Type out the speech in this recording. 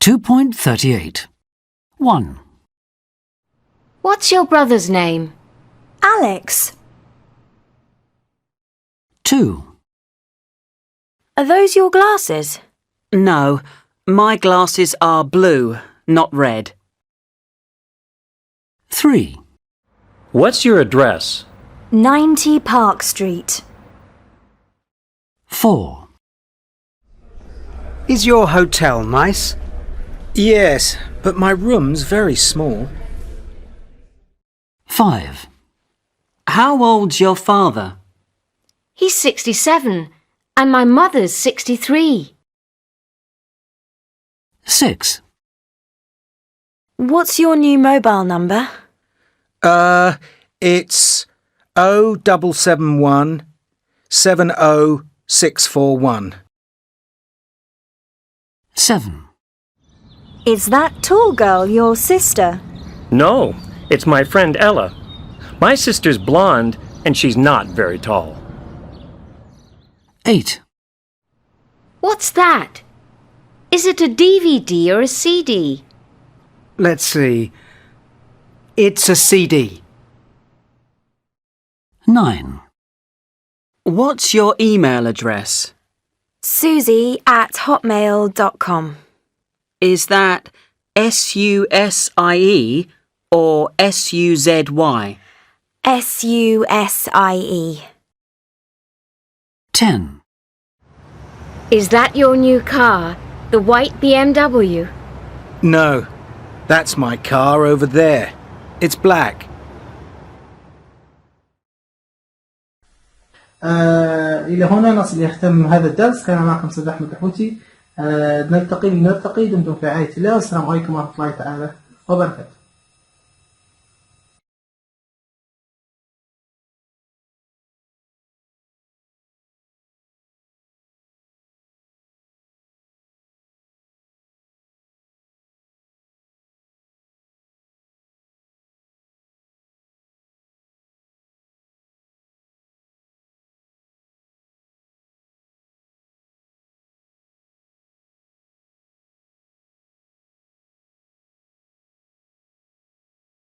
2.38. 1. What's your brother's name? Alex. 2. Are those your glasses? No, my glasses are blue, not red. 3. What's your address? 90 Park Street. 4. Is your hotel nice? Yes, but my room's very small. 5. How old's your father? He's 67 and my mother's 63. 6. What's your new mobile number? It's 0771 70641. 7. Is that tall girl your sister? No, it's my friend Ella. My sister's blonde and she's not very tall. 8. What's that? Is it a DVD or a CD? Let's see. It's a CD. 9. What's your email address? Susie@hotmail.com. Is that SUSIE or SUZY? SUSIE. 10. Is that your new car, the white BMW? No, that's my car over there. It's black. إلى هنا نصل يختم هذا الدرس. كان معكم أستاذ احمد الحوتي. نلتقي دمتم في رعاية الله، والسلام عليكم ورحمة الله تعالى وبركاته.